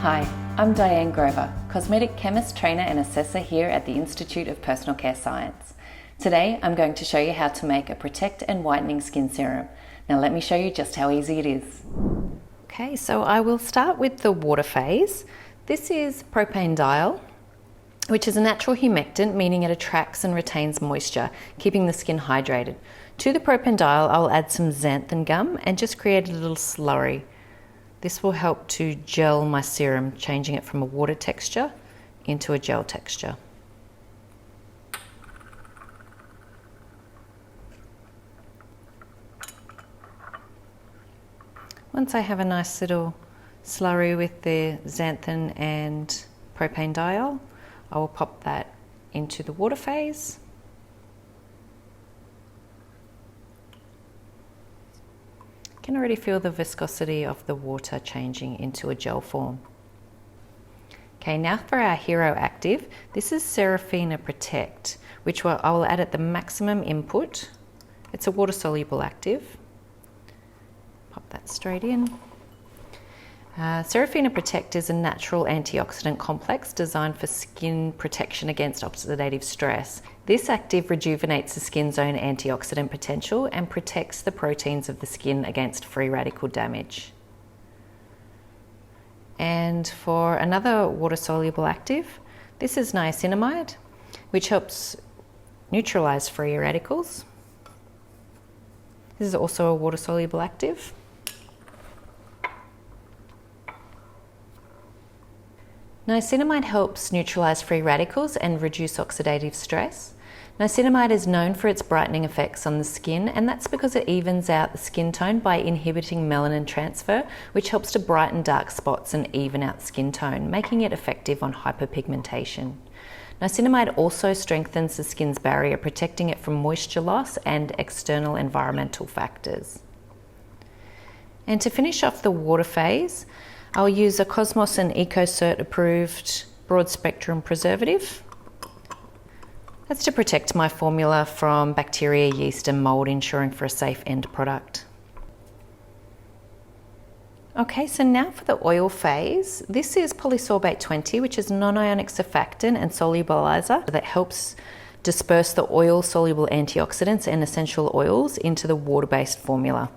Hi, I'm Diane Grover, Cosmetic Chemist, Trainer and Assessor here at the Institute of Personal Care Science. Today I'm going to show you how to make a Protect and Whitening Skin Serum. Now let me show you just how easy it is. Okay, so I will start with the water phase. This is propanediol, which is a natural humectant, meaning it attracts and retains moisture, keeping the skin hydrated. To the propanediol, I'll add some xanthan gum and just create a little slurry. This will help to gel my serum, changing it from a water texture into a gel texture. Once I have a nice little slurry with the xanthan and propanediol, I will pop that into the water phase. I can already feel the viscosity of the water changing into a gel form. Okay, now for our hero active. This is Seraphina Protect, which I will add at the maximum input. It's a water-soluble active. Pop that straight in. Seraphina Protect is a natural antioxidant complex designed for skin protection against oxidative stress. This active rejuvenates the skin's own antioxidant potential and protects the proteins of the skin against free radical damage. And for another water-soluble active, this is niacinamide, which helps neutralize free radicals. This is also a water-soluble active. Niacinamide helps neutralize free radicals and reduce oxidative stress. Niacinamide is known for its brightening effects on the skin, and that's because it evens out the skin tone by inhibiting melanin transfer, which helps to brighten dark spots and even out skin tone, making it effective on hyperpigmentation. Niacinamide also strengthens the skin's barrier, protecting it from moisture loss and external environmental factors. And to finish off the water phase, I'll use a Cosmos and EcoCert approved broad spectrum preservative. That's to protect my formula from bacteria, yeast and mold, ensuring for a safe end product. Okay, so now for the oil phase. This is polysorbate 20, which is a non-ionic surfactant and solubilizer that helps disperse the oil-soluble antioxidants and essential oils into the water-based formula.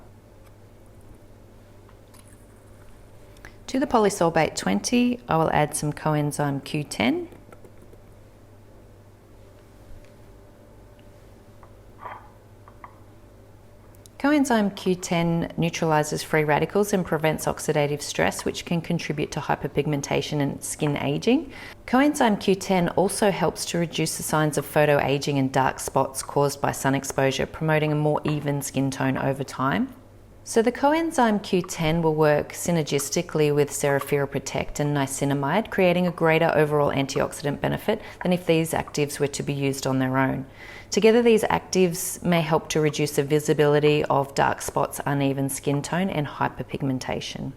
To the polysorbate 20, I will add some coenzyme Q10. Coenzyme Q10 neutralizes free radicals and prevents oxidative stress, which can contribute to hyperpigmentation and skin aging. Coenzyme Q10 also helps to reduce the signs of photoaging and dark spots caused by sun exposure, promoting a more even skin tone over time. So the coenzyme Q10 will work synergistically with Seraphina Protect and niacinamide, creating a greater overall antioxidant benefit than if these actives were to be used on their own. Together, these actives may help to reduce the visibility of dark spots, uneven skin tone and hyperpigmentation.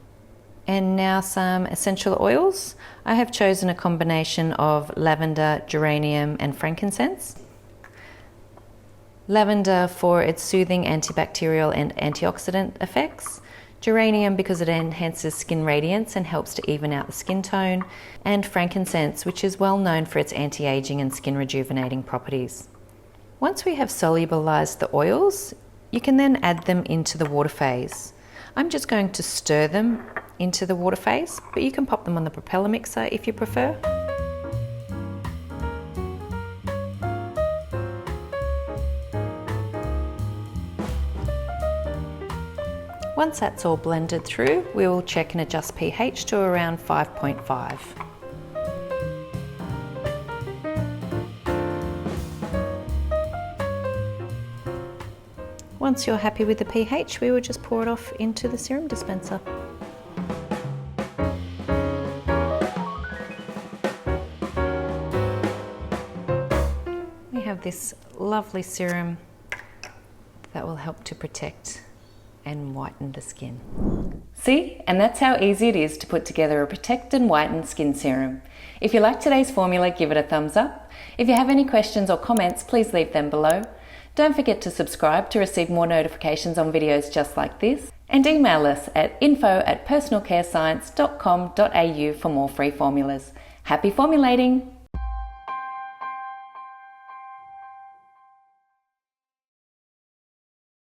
And now some essential oils. I have chosen a combination of lavender, geranium and frankincense. Lavender for its soothing antibacterial and antioxidant effects, geranium because it enhances skin radiance and helps to even out the skin tone, and frankincense, which is well known for its anti-aging and skin rejuvenating properties. Once we have solubilized the oils, you can then add them into the water phase. I'm just going to stir them into the water phase, but you can pop them on the propeller mixer if you prefer. Once that's all blended through, we will check and adjust pH to around 5.5. Once you're happy with the pH, we will just pour it off into the serum dispenser. We have this lovely serum that will help to protect and whiten the skin. See? And that's how easy it is to put together a Protect and Whiten Skin Serum. If you like today's formula, give it a thumbs up. If you have any questions or comments, please leave them below. Don't forget to subscribe to receive more notifications on videos just like this. And email us at info@personalcarescience.com.au for more free formulas. Happy formulating!